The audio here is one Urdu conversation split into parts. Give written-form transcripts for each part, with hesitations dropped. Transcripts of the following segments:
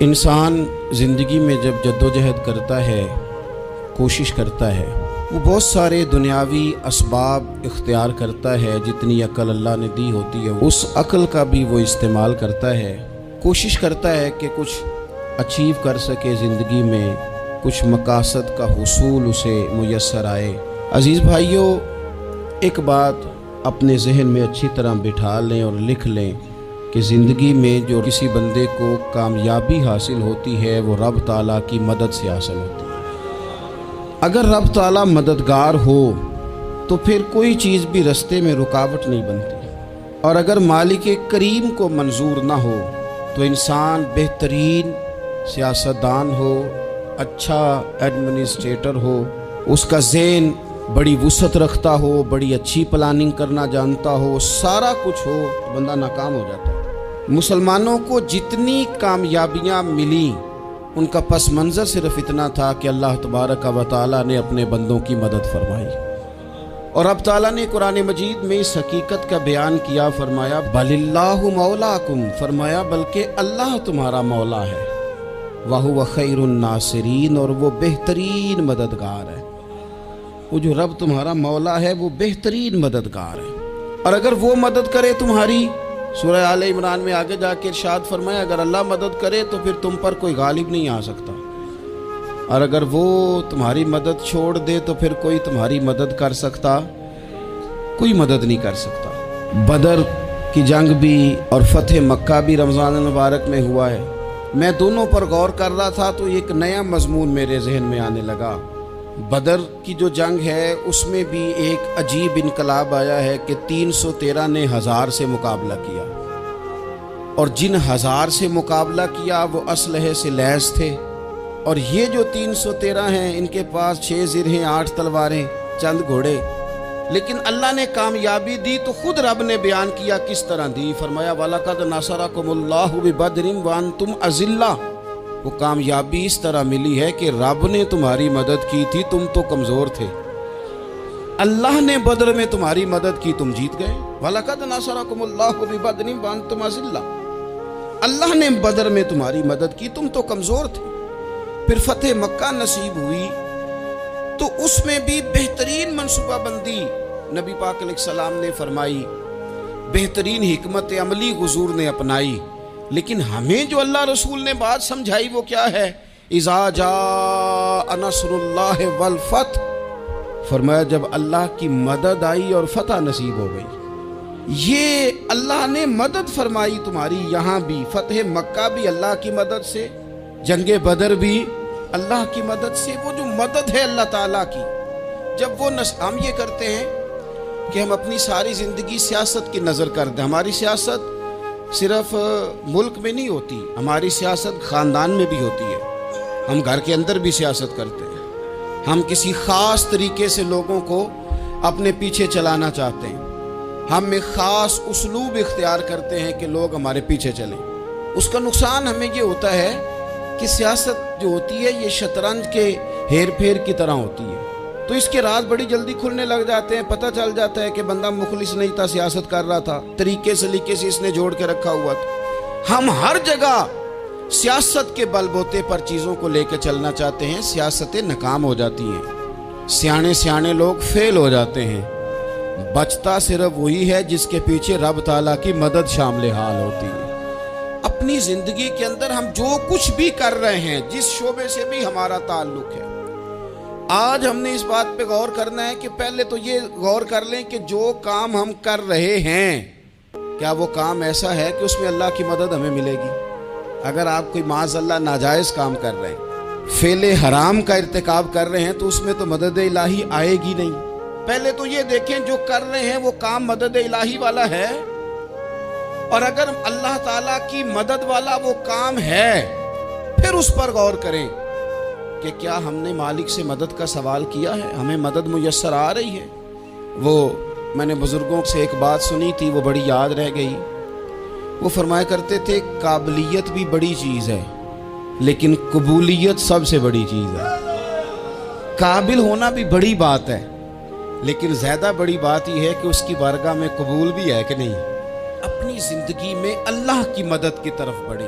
انسان زندگی میں جب جدوجہد کرتا ہے، کوشش کرتا ہے، وہ بہت سارے دنیاوی اسباب اختیار کرتا ہے۔ جتنی عقل اللہ نے دی ہوتی ہے اس عقل کا بھی وہ استعمال کرتا ہے، کوشش کرتا ہے کہ کچھ اچیو کر سکے زندگی میں، کچھ مقاصد کا حصول اسے میسر آئے۔ عزیز بھائیوں، ایک بات اپنے ذہن میں اچھی طرح بٹھا لیں اور لکھ لیں کہ زندگی میں جو کسی بندے کو کامیابی حاصل ہوتی ہے وہ رب تعالیٰ کی مدد سے حاصل ہوتی ہے۔ اگر رب تعالیٰ مددگار ہو تو پھر کوئی چیز بھی رستے میں رکاوٹ نہیں بنتی، اور اگر مالک کریم کو منظور نہ ہو تو انسان بہترین سیاستدان ہو، اچھا ایڈمنسٹریٹر ہو، اس کا ذہن بڑی وسعت رکھتا ہو، بڑی اچھی پلاننگ کرنا جانتا ہو، سارا کچھ ہو، تو بندہ ناکام ہو جاتا ہے۔ مسلمانوں کو جتنی کامیابیاں ملیں ان کا پس منظر صرف اتنا تھا کہ اللہ تبارک و تعالیٰ نے اپنے بندوں کی مدد فرمائی، اور اب تعالیٰ نے قرآن مجید میں اس حقیقت کا بیان کیا، فرمایا بل اللہ مولاکم، فرمایا بلکہ اللہ تمہارا مولا ہے، وَهُوَ خَيْرُ النَّاصِرِينَ، اور وہ بہترین مددگار ہے۔ وہ جو رب تمہارا مولا ہے وہ بہترین مددگار ہے، اور اگر وہ مدد کرے تمہاری، سورہ آل عمران میں آگے جا کے ارشاد فرمایا اگر اللہ مدد کرے تو پھر تم پر کوئی غالب نہیں آ سکتا، اور اگر وہ تمہاری مدد چھوڑ دے تو پھر کوئی تمہاری مدد کر سکتا، کوئی مدد نہیں کر سکتا۔ بدر کی جنگ بھی اور فتح مکہ بھی رمضان المبارک میں ہوا ہے۔ میں دونوں پر غور کر رہا تھا تو ایک نیا مضمون میرے ذہن میں آنے لگا۔ بدر کی جو جنگ ہے اس میں بھی ایک عجیب انقلاب آیا ہے کہ 313 نے 1000 سے مقابلہ کیا، اور جن 1000 سے مقابلہ کیا وہ اسلحے سے لیس تھے، اور یہ جو 313 ہیں ان کے پاس 6 زرہیں، 8 تلواریں، چند گھوڑے، لیکن اللہ نے کامیابی دی تو خود رب نے بیان کیا کس طرح دی، فرمایا وَلَقَدْ نَصَرَكُمُ اللَّهُ بِبَدْرٍ وَأَنْتُمْ أَذِلَّةٌ۔ وہ کامیابی اس طرح ملی ہے کہ رب نے تمہاری مدد کی تھی، تم تو کمزور تھے، اللہ نے بدر میں تمہاری مدد کی، تم جیت گئے۔ وَلَقَدْ نَصَرَكُمُ اللَّهُ بِبَدْرٍ وَأَنْتُمْ أَذِلَّةٌ، اللہ نے بدر میں تمہاری مدد کی، تم تو کمزور تھے۔ پھر فتح مکہ نصیب ہوئی تو اس میں بھی بہترین منصوبہ بندی نبی پاک علیہ السلام نے فرمائی، بہترین حکمت عملی حضور نے اپنائی، لیکن ہمیں جو اللہ رسول نے بات سمجھائی وہ کیا ہے؟ اذا جاء نصر اللہ والفتح، فرمایا جب اللہ کی مدد آئی اور فتح نصیب ہو گئی۔ یہ اللہ نے مدد فرمائی تمہاری، یہاں بھی فتح مکہ بھی اللہ کی مدد سے، جنگ بدر بھی اللہ کی مدد سے۔ وہ جو مدد ہے اللہ تعالیٰ کی، جب وہ ہم یہ کرتے ہیں کہ ہم اپنی ساری زندگی سیاست کی نظر کر دیں، ہماری سیاست صرف ملک میں نہیں ہوتی، ہماری سیاست خاندان میں بھی ہوتی ہے، ہم گھر کے اندر بھی سیاست کرتے ہیں، ہم کسی خاص طریقے سے لوگوں کو اپنے پیچھے چلانا چاہتے ہیں، ہم ایک خاص اسلوب اختیار کرتے ہیں کہ لوگ ہمارے پیچھے چلیں۔ اس کا نقصان ہمیں یہ ہوتا ہے کہ سیاست جو ہوتی ہے یہ شطرنج کے ہیر پھیر کی طرح ہوتی ہے، تو اس کے راز بڑی جلدی کھلنے لگ جاتے ہیں، پتہ چل جاتا ہے کہ بندہ مخلص نہیں تھا، سیاست کر رہا تھا، طریقے سلیقے سے اس نے جوڑ کے رکھا ہوا تھا۔ ہم ہر جگہ سیاست کے بل بوتے پر چیزوں کو لے کے چلنا چاہتے ہیں، سیاستیں ناکام ہو جاتی ہیں، سیانے لوگ فیل ہو جاتے ہیں، بچتا صرف وہی ہے جس کے پیچھے رب تعالیٰ کی مدد شامل حال ہوتی ہے۔ اپنی زندگی کے اندر ہم جو کچھ بھی کر رہے ہیں، جس شعبے سے بھی ہمارا تعلق ہے، آج ہم نے اس بات پہ غور کرنا ہے کہ پہلے تو یہ غور کر لیں کہ جو کام ہم کر رہے ہیں کیا وہ کام ایسا ہے کہ اس میں اللہ کی مدد ہمیں ملے گی؟ اگر آپ کوئی معاذ اللہ ناجائز کام کر رہے ہیں، فعل حرام کا ارتکاب کر رہے ہیں، تو اس میں تو مدد الہی آئے گی نہیں۔ پہلے تو یہ دیکھیں جو کر رہے ہیں وہ کام مدد الہی والا ہے، اور اگر اللہ تعالیٰ کی مدد والا وہ کام ہے پھر اس پر غور کریں کہ کیا ہم نے مالک سے مدد کا سوال کیا ہے، ہمیں مدد میسر آ رہی ہے۔ وہ میں نے بزرگوں سے ایک بات سنی تھی، وہ بڑی یاد رہ گئی۔ وہ فرمایا کرتے تھے قابلیت بھی بڑی چیز ہے لیکن قبولیت سب سے بڑی چیز ہے۔ قابل ہونا بھی بڑی بات ہے لیکن زیادہ بڑی بات یہ ہے کہ اس کی بارگاہ میں قبول بھی ہے کہ نہیں۔ اپنی زندگی میں اللہ کی مدد کی طرف بڑھیں،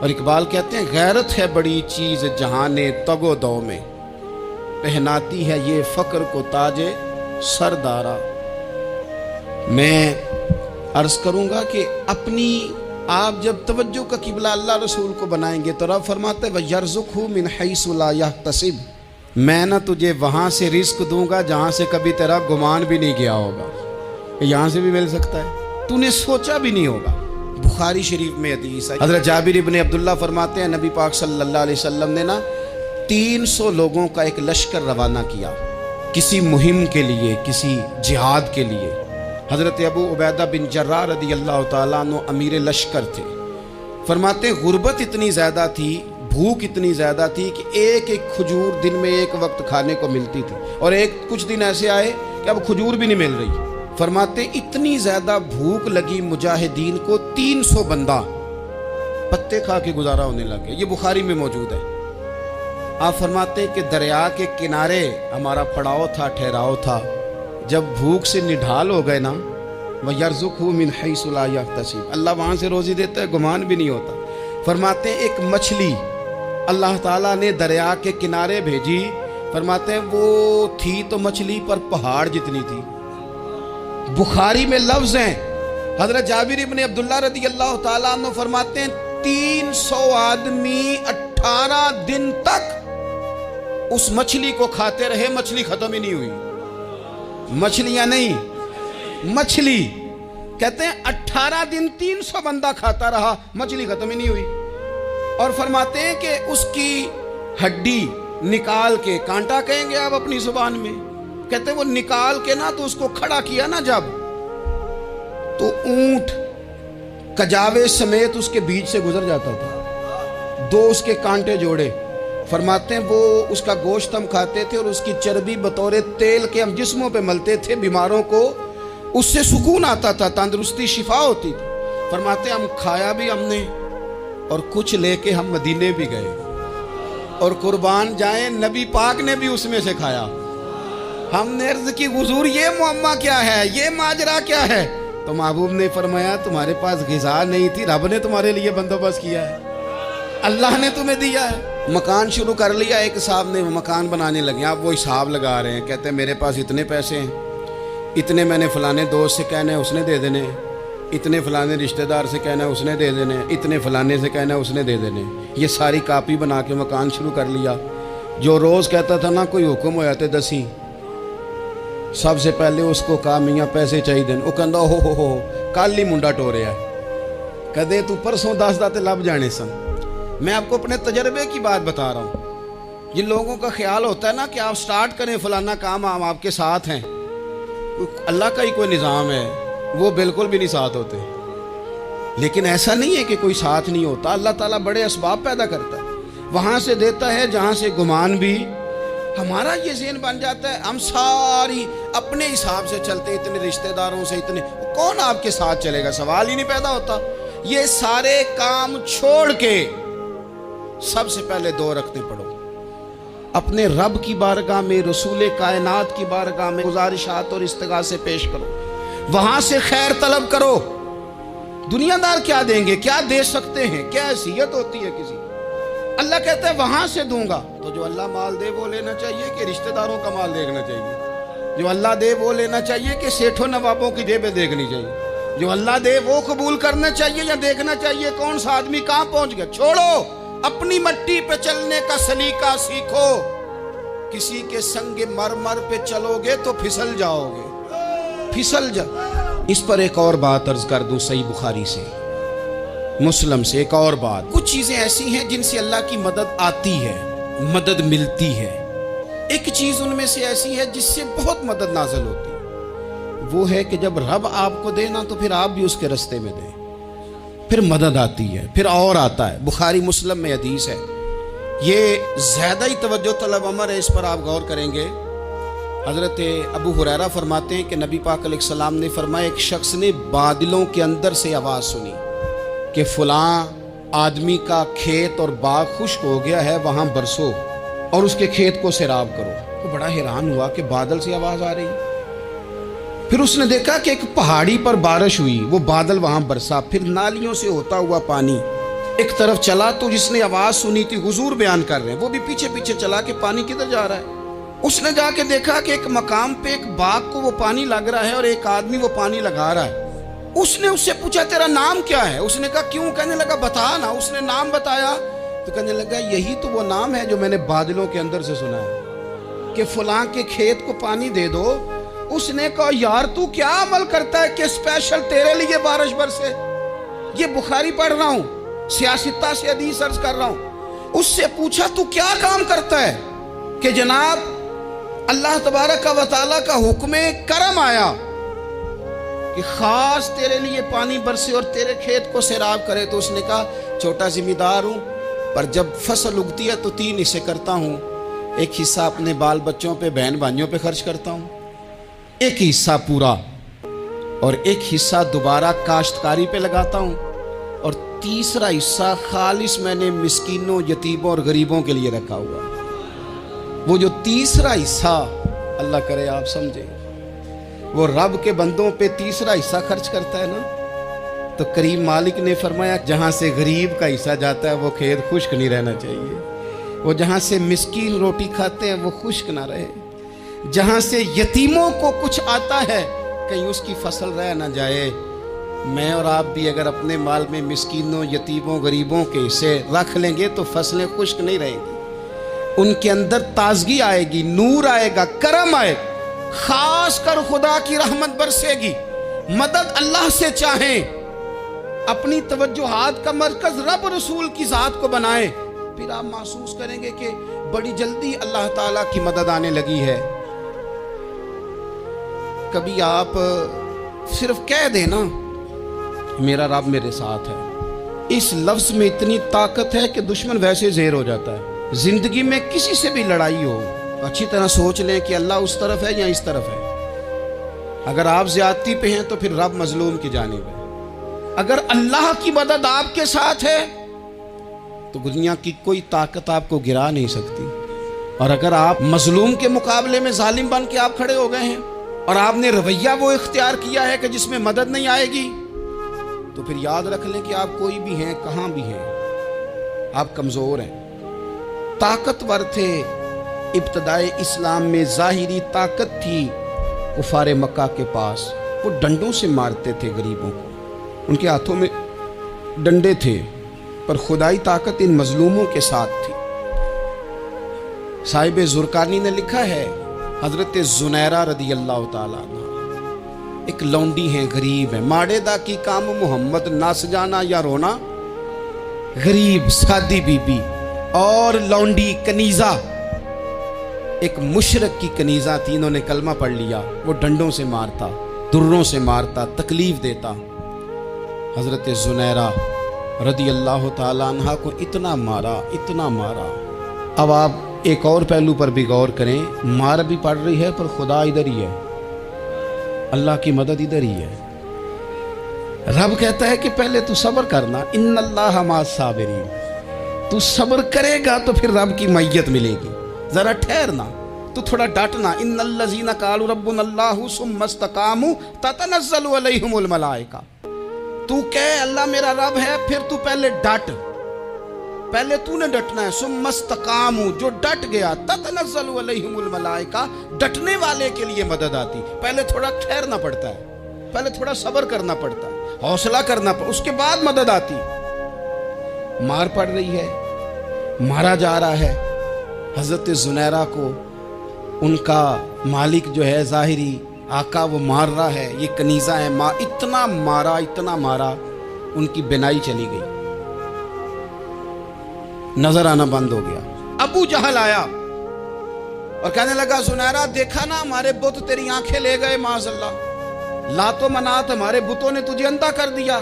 اور اقبال کہتے ہیں غیرت ہے بڑی چیز جہاں نے تگ و دو میں، پہناتی ہے یہ فقر کو تاج سردارا۔ میں عرض کروں گا کہ اپنی آپ جب توجہ کا قبلہ اللہ رسول کو بنائیں گے تو رب فرماتا ہے وَيَرْزُقْهُ مِنْ حَيْثُ لَا يَحْتَسِبُ، میں نہ تجھے وہاں سے رزق دوں گا جہاں سے کبھی تیرا گمان بھی نہیں گیا ہوگا، یہاں سے بھی مل سکتا ہے، تو نے سوچا بھی نہیں ہوگا۔ بخاری شریف میں حدیث ہے، حضرت جابر ابن عبداللہ فرماتے ہیں نبی پاک صلی اللہ علیہ وسلم نے نا 300 لوگوں کا ایک لشکر روانہ کیا کسی مہم کے لیے، کسی جہاد کے لیے۔ حضرت ابو عبیدہ بن جراح رضی اللہ تعالیٰ عنہ امیر لشکر تھے۔ فرماتے غربت اتنی زیادہ تھی، بھوک اتنی زیادہ تھی کہ ایک ایک کھجور دن میں ایک وقت کھانے کو ملتی تھی، اور کچھ دن ایسے آئے کہ اب کھجور بھی نہیں مل رہی۔ فرماتے اتنی زیادہ بھوک لگی مجاہدین کو 300 بندہ پتے کھا کے گزارا ہونے لگے۔ یہ بخاری میں موجود ہے۔ آپ فرماتے کہ دریا کے کنارے ہمارا پڑاؤ تھا، ٹھہراؤ تھا، جب بھوک سے نڈھال ہو گئے نا وَيَرْزُقْهُ مِنْ حَيْثُ لَا يَحْتَسِبُ، اللہ وہاں سے روزی دیتا ہے، گمان بھی نہیں ہوتا۔ فرماتے ہیں ایک مچھلی اللہ تعالیٰ نے دریا کے کنارے بھیجی، فرماتے ہیں وہ تھی تو مچھلی پر پہاڑ جتنی تھی۔ بخاری میں لفظ ہیں، حضرت جابر ابن عبداللہ رضی اللہ تعالیٰ عنہ فرماتے ہیں 300 آدمی 18 دن تک اس مچھلی کو کھاتے رہے، مچھلی ختم ہی نہیں ہوئی۔ مچھلیاں نہیں، مچھلی کہتے ہیں 18 دن 300 بندہ کھاتا رہا، مچھلی ختم ہی نہیں ہوئی۔ اور فرماتے ہیں کہ اس کی ہڈی نکال کے، کانٹا کہیں گے آپ اپنی زبان میں، کہتے ہیں وہ نکال کے نا تو اس کو کھڑا کیا نا جب، تو اونٹ کجاوے سمیت اس کے بیچ سے گزر جاتا تھا، 2 اس کے کانٹے جوڑے۔ فرماتے ہیں وہ اس کا گوشت ہم کھاتے تھے اور اس کی چربی بطور تیل کے ہم جسموں پہ ملتے تھے، بیماروں کو اس سے سکون آتا تھا، تندرستی شفا ہوتی تھی۔ فرماتے ہیں ہم کھایا بھی ہم نے، اور کچھ لے کے ہم مدینے بھی گئے، اور قربان جائیں نبی پاک نے بھی اس میں سے کھایا۔ ہم نے عرض کی حضور یہ معمہ کیا ہے، یہ ماجرا کیا ہے؟ تو محبوب نے فرمایا تمہارے پاس غذا نہیں تھی، رب نے تمہارے لیے بندوبست کیا ہے، اللہ نے تمہیں دیا ہے۔ مکان شروع کر لیا، ایک صاحب نے مکان بنانے لگے، آپ وہ حساب لگا رہے ہیں، کہتے ہیں میرے پاس اتنے پیسے ہیں، اتنے میں نے فلانے دوست سے کہنا ہے اس نے دے دینے، اتنے فلانے رشتہ دار سے کہنا ہے اس نے دے دینے، اتنے فلانے سے کہنا ہے اس نے دے دینے۔ یہ ساری کاپی بنا کے مکان شروع کر لیا۔ جو روز کہتا تھا نا کوئی حکم ہو جاتے 10 سب سے پہلے اس کو کہا میاں پیسے چاہیے دن، وہ کہندا ہو کل ہی منڈا ٹوریا ہے، کہتے تو پرسوں 10 داتے لب جانے سن۔ میں آپ کو اپنے تجربے کی بات بتا رہا ہوں۔ جن لوگوں کا خیال ہوتا ہے نا کہ آپ سٹارٹ کریں فلانا کام، ہم آپ کے ساتھ ہیں، اللہ کا ہی کوئی نظام ہے، وہ بالکل بھی نہیں ساتھ ہوتے۔ لیکن ایسا نہیں ہے کہ کوئی ساتھ نہیں ہوتا، اللہ تعالیٰ بڑے اسباب پیدا کرتا ہے، وہاں سے دیتا ہے جہاں سے گمان بھی۔ ہمارا یہ ذہن بن جاتا ہے ہم ساری اپنے حساب سے چلتے، اتنے رشتہ داروں سے، اتنے کون آپ کے ساتھ چلے گا، سوال ہی نہیں پیدا ہوتا۔ یہ سارے کام چھوڑ کے سب سے پہلے 2 رکعتیں پڑھو، اپنے رب کی بارگاہ میں، رسول کائنات کی بارگاہ میں گزارشات اور استغاثے پیش کرو، وہاں سے خیر طلب کرو۔ دنیا دار کیا دیں گے، کیا دے سکتے ہیں، کیا حیثیت ہوتی ہے کسی؟ اللہ کہتا ہے وہاں سے دوں گا۔ تو جو اللہ مال دے وہ لینا چاہیے کہ رشتہ داروں کا مال دیکھنا چاہیے؟ جو اللہ دے وہ لینا چاہیے کہ سیٹھوں نوابوں کی جیبیں دیکھنی چاہیے؟ جو اللہ دے وہ قبول کرنا چاہیے یا دیکھنا چاہیے کون سا آدمی کہاں پہنچ گیا؟ چھوڑو، اپنی مٹی پہ چلنے کا سلیقہ سیکھو۔ کسی کے سنگ مرمر پہ چلو گے تو پھسل جاؤ گے، پھسل جا۔ اس پر ایک اور بات عرض کر دوں، صحیح بخاری سے، مسلم سے ایک اور بات۔ کچھ چیزیں ایسی ہیں جن سے اللہ کی مدد آتی ہے، مدد ملتی ہے۔ ایک چیز ان میں سے ایسی ہے جس سے بہت مدد نازل ہوتی ہے، وہ ہے کہ جب رب آپ کو دے نا تو پھر آپ بھی اس کے رستے میں دیں، پھر مدد آتی ہے، پھر اور آتا ہے۔ بخاری مسلم میں حدیث ہے، یہ زیادہ ہی توجہ طلب امر ہے، اس پر آپ غور کریں گے۔ حضرت ابو ہریرہ فرماتے ہیں کہ نبی پاک علیہ السلام نے فرمایا ایک شخص نے بادلوں کے اندر سے آواز سنی کہ فلاں آدمی کا کھیت اور باغ خشک ہو گیا ہے، وہاں برسو اور اس کے کھیت کو سیراب کرو۔ وہ بڑا حیران ہوا کہ بادل سے آواز آ رہی۔ پھر اس نے دیکھا کہ ایک پہاڑی پر بارش ہوئی، وہ بادل وہاں برسا، پھر نالیوں سے ہوتا ہوا پانی ایک طرف چلا تو جس نے آواز سنی تھی حضور بیان کر رہے ہیں، وہ بھی پیچھے پیچھے چلا کہ پانی کدھر جا رہا ہے۔ اس نے جا کے دیکھا کہ ایک مقام پہ ایک باغ کو وہ پانی لگ رہا ہے اور ایک آدمی وہ پانی لگا رہا ہے۔ اس نے اس سے پوچھا تیرا نام کیا ہے؟ اس نے کہا کیوں؟ کہنے لگا بتا نا۔ اس نے نام بتایا تو کہنے لگا یہی تو وہ نام ہے جو میں نے بادلوں کے اندر سے سنا ہے کہ فلاں کے کھیت کو پانی دے دو۔ اس نے کہا یار تو کیا عمل کرتا ہے کہ اسپیشل تیرے لیے بارش برسے؟ یہ بخاری پڑھ رہا ہوں، سیاستہ سے حدیث عرض کر رہا ہوں۔ اس سے پوچھا تو کیا کام کرتا ہے کہ جناب اللہ تبارک و تعالیٰ کا حکم کرم آیا کہ خاص تیرے لیے پانی برسے اور تیرے کھیت کو سیراب کرے؟ تو اس نے کہا چھوٹا ذمہ دار ہوں، پر جب فصل اگتی ہے تو 3 حصے کرتا ہوں۔ ایک حصہ اپنے بال بچوں پہ، بہن بھائیوں پہ خرچ کرتا ہوں، ایک حصہ پورا، اور ایک حصہ دوبارہ کاشتکاری پہ لگاتا ہوں، اور تیسرا حصہ خالص میں نے مسکینوں، یتیموں اور غریبوں کے لیے رکھا ہوا۔ وہ جو تیسرا حصہ، اللہ کرے آپ سمجھیں، وہ رب کے بندوں پہ تیسرا حصہ خرچ کرتا ہے نا، تو کریم مالک نے فرمایا جہاں سے غریب کا حصہ جاتا ہے وہ کھیت خشک نہیں رہنا چاہیے، وہ جہاں سے مسکین روٹی کھاتے ہیں وہ خشک نہ رہے، جہاں سے یتیموں کو کچھ آتا ہے کہیں اس کی فصل رہ نہ جائے۔ میں اور آپ بھی اگر اپنے مال میں مسکینوں، یتیموں، غریبوں کے حصے رکھ لیں گے تو فصلیں خشک نہیں رہیں گی، ان کے اندر تازگی آئے گی، نور آئے گا، کرم آئے گا، خاص کر خدا کی رحمت برسے گی۔ مدد اللہ سے چاہیں، اپنی توجہات کا مرکز رب رسول کی ذات کو بنائیں، پھر آپ محسوس کریں گے کہ بڑی جلدی اللہ تعالیٰ کی مدد آنے لگی ہے۔ کبھی آپ صرف کہہ دیں نا میرا رب میرے ساتھ ہے، اس لفظ میں اتنی طاقت ہے کہ دشمن ویسے زہر ہو جاتا ہے۔ زندگی میں کسی سے بھی لڑائی ہو، اچھی طرح سوچ لیں کہ اللہ اس طرف ہے یا اس طرف ہے۔ اگر آپ زیادتی پہ ہیں تو پھر رب مظلوم کی جانب ہے۔ اگر اللہ کی مدد آپ کے ساتھ ہے تو دنیا کی کوئی طاقت آپ کو گرا نہیں سکتی، اور اگر آپ مظلوم کے مقابلے میں ظالم بن کے آپ کھڑے ہو گئے ہیں اور آپ نے رویہ وہ اختیار کیا ہے کہ جس میں مدد نہیں آئے گی، تو پھر یاد رکھ لیں کہ آپ کوئی بھی ہیں، کہاں بھی ہیں، آپ کمزور ہیں۔ طاقتور تھے ابتدائے اسلام میں، ظاہری طاقت تھی کفار مکہ کے پاس، وہ ڈنڈوں سے مارتے تھے غریبوں کو، ان کے ہاتھوں میں ڈنڈے تھے، پر خدائی طاقت ان مظلوموں کے ساتھ تھی۔ صاحب زرقانی نے لکھا ہے حضرت زنیرہ رضی اللہ تعالیٰ عنہ ایک لونڈی ہیں، غریب ہیں، ماڑے دا کی کام محمد نس جانا یا رونا، غریب سادی بی بی اور لونڈی کنیزہ، ایک مشرک کی کنیزہ تھی، انہوں نے کلمہ پڑھ لیا، وہ ڈنڈوں سے مارتا، دروں سے مارتا، تکلیف دیتا۔ حضرت زنیرہ رضی اللہ تعالیٰ عنہ کو اتنا مارا، اتنا مارا۔ اب آپ ایک اور پہلو پر بھی غور کریں، مار بھی پڑ رہی ہے پر خدا ادھر ہی ہے، اللہ کی مدد ادھر ہی ہے۔ رب کہتا ہے کہ پہلے تو صبر کرنا، ان اللہ مع الصابرین، تو صبر کرے گا تو پھر رب کی معیت ملے گی، ذرا ٹھہرنا، تو تھوڑا ڈٹنا۔ ان الذین قالوا ربنا اللہ ثم استقاموا تتنزل علیہم الملائکہ، تو کہے اللہ میرا رب ہے، پھر تو پہلے ڈٹ، پہلے تو نے ڈٹنا ہے۔ ثم استقاموا، جو ڈٹ گیا، تتنزل علیہم الملائکہ، ڈٹنے والے کے لیے مدد آتی، پہلے تھوڑا ٹھہرنا پڑتا ہے، پہلے تھوڑا صبر کرنا پڑتا ہے، حوصلہ کرنا پڑتا، اس کے بعد مدد آتی۔ مار پڑ رہی ہے، مارا جا رہا ہے حضرت زنیرہ کو، ان کا مالک جو ہے ظاہری آقا وہ مار رہا ہے، یہ کنیزہ ہے، اتنا مارا، اتنا مارا، ان کی بینائی چلی گئی، نظر آنا بند ہو گیا۔ ابو جہل آیا اور کہنے لگا زنیرہ دیکھا نا ہمارے بت تیری آنکھیں لے گئے، معاذ اللہ، لات و منات ہمارے بتوں نے تجھے اندھا کر دیا۔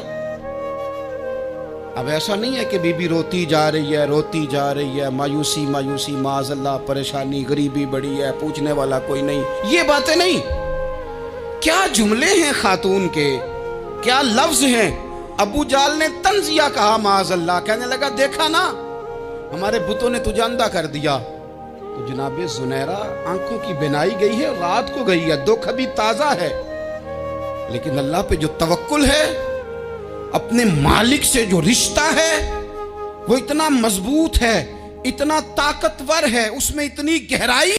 اب ایسا نہیں ہے کہ بی بی روتی جا رہی ہے، روتی جا رہی ہے، مایوسی مایوسی، معاذ اللہ، پریشانی، غریبی بڑی ہے، پوچھنے والا کوئی نہیں، یہ باتیں نہیں۔ کیا جملے ہیں خاتون کے، کیا لفظ ہیں۔ ابو جہل نے تنزیہ کہا، معاذ اللہ، کہنے لگا دیکھا نا ہمارے بتوں نے تجھے اندھا کر دیا۔ تو جناب زنیرہ آنکھوں کی بینائی گئی ہے، رات کو گئی ہے، دکھ ابھی تازہ ہے، لیکن اللہ پہ جو توکل ہے، اپنے مالک سے جو رشتہ ہے، وہ اتنا مضبوط ہے، اتنا طاقتور ہے، اس میں اتنی گہرائی